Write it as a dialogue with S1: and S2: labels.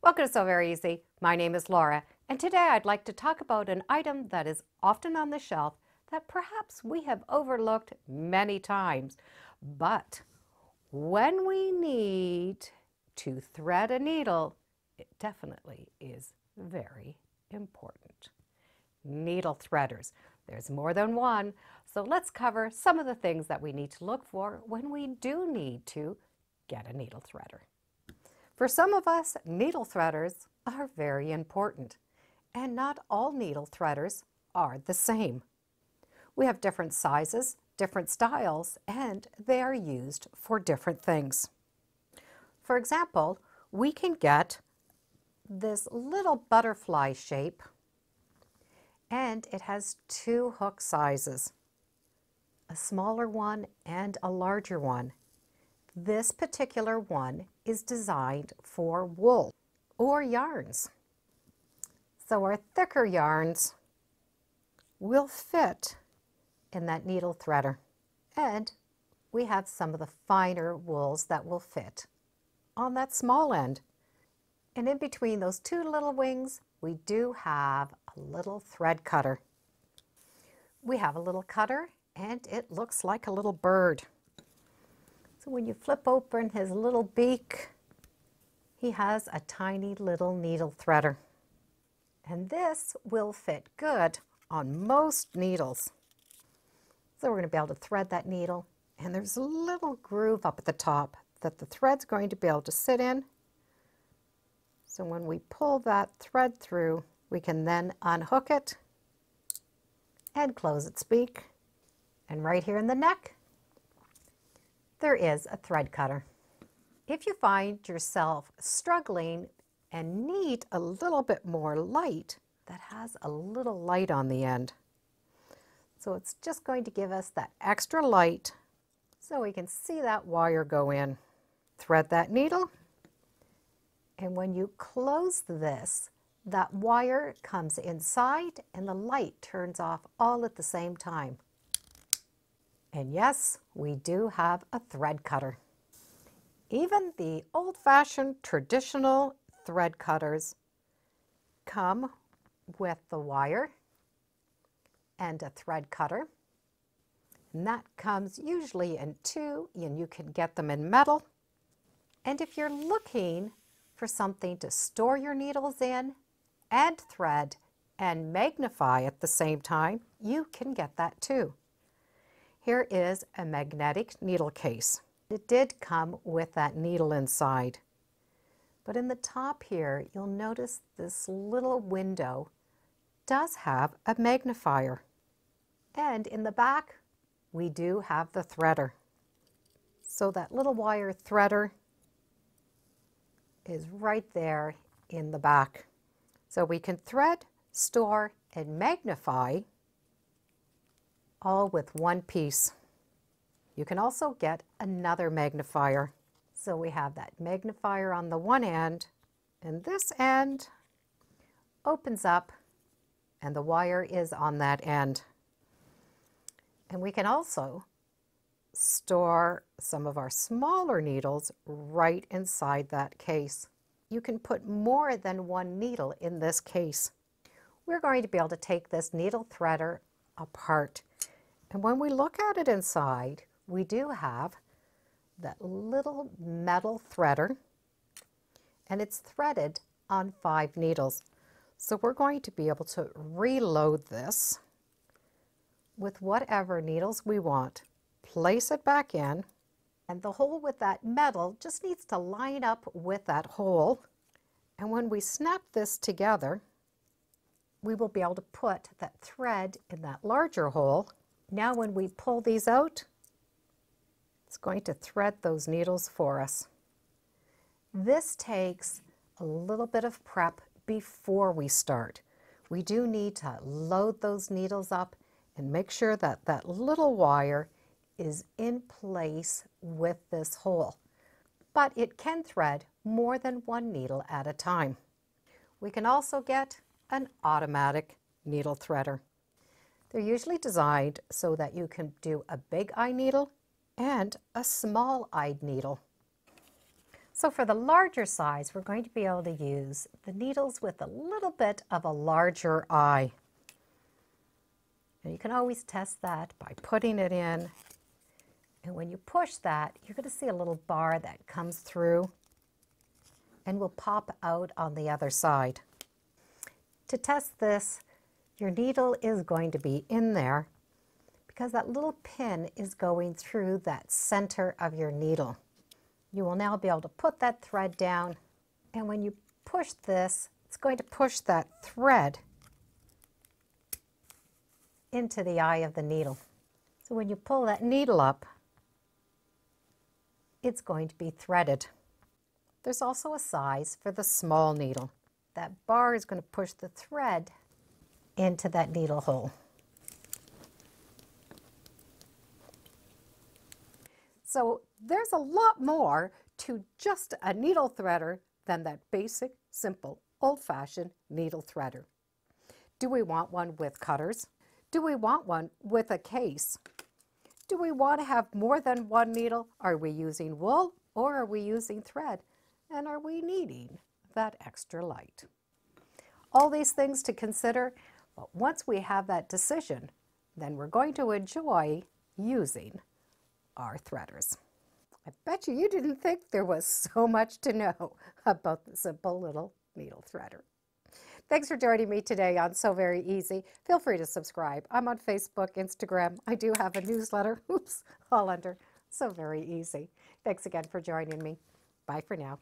S1: Welcome to Sew Very Easy. My name is Laura, and today I'd like to talk about an item that is often on the shelf that perhaps we have overlooked many times. But when we need to thread a needle, it definitely is very important. Needle threaders. There's more than one, so let's cover some of the things that we need to look for when we do need to get a needle threader. For some of us, needle threaders are very important, and not all needle threaders are the same. We have different sizes, different styles, and they are used for different things. For example, we can get this little butterfly shape, and it has two hook sizes, a smaller one and a larger one. This particular one is designed for wool or yarns. So our thicker yarns will fit in that needle threader. And we have some of the finer wools that will fit on that small end. And in between those two little wings, we do have a little thread cutter. We have a little cutter, and it looks like a little bird. So when you flip open his little beak, he has a tiny little needle threader. And this will fit good on most needles. So we're going to be able to thread that needle, and there's a little groove up at the top that the thread's going to be able to sit in. So when we pull that thread through, we can then unhook it and close its beak. And right here in the neck, there is a thread cutter. If you find yourself struggling and need a little bit more light, that has a little light on the end. So it's just going to give us that extra light so we can see that wire go in. Thread that needle, and when you close this, that wire comes inside and the light turns off all at the same time. And yes, we do have a thread cutter. Even the old-fashioned traditional thread cutters come with the wire and a thread cutter. And that comes usually in two, and you can get them in metal. And if you're looking for something to store your needles in and thread and magnify at the same time, you can get that too. Here is a magnetic needle case. It did come with that needle inside. But in the top here, you'll notice this little window does have a magnifier. And in the back, we do have the threader. So that little wire threader is right there in the back. So we can thread, store, and magnify all with one piece. You can also get another magnifier. So we have that magnifier on the one end, and this end opens up and the wire is on that end. And we can also store some of our smaller needles right inside that case. You can put more than one needle in this case. We're going to be able to take this needle threader apart. And when we look at it inside, we do have that little metal threader, and it's threaded on 5 needles. So we're going to be able to reload this with whatever needles we want. Place it back in, and the hole with that metal just needs to line up with that hole. And when we snap this together, we will be able to put that thread in that larger hole. Now when we pull these out, it's going to thread those needles for us. This takes a little bit of prep before we start. We do need to load those needles up and make sure that that little wire is in place with this hole. But it can thread more than one needle at a time. We can also get an automatic needle threader. They're usually designed so that you can do a big eye needle and a small eyed needle. So for the larger size, we're going to be able to use the needles with a little bit of a larger eye. And you can always test that by putting it in. And when you push that, you're going to see a little bar that comes through and will pop out on the other side. To test this, your needle is going to be in there because that little pin is going through that center of your needle. You will now be able to put that thread down, and when you push this, it's going to push that thread into the eye of the needle. So when you pull that needle up, it's going to be threaded. There's also a size for the small needle. That bar is going to push the thread into that needle hole. So there's a lot more to just a needle threader than that basic, simple, old-fashioned needle threader. Do we want one with cutters? Do we want one with a case? Do we want to have more than one needle? Are we using wool or are we using thread? And are we needing that extra light? All these things to consider, but once we have that decision, then we're going to enjoy using our threaders. I bet you didn't think there was so much to know about the simple little needle threader. Thanks for joining me today on Sew Very Easy. Feel free to subscribe. I'm on Facebook, Instagram. I do have a newsletter, oops, all under Sew Very Easy. Thanks again for joining me. Bye for now.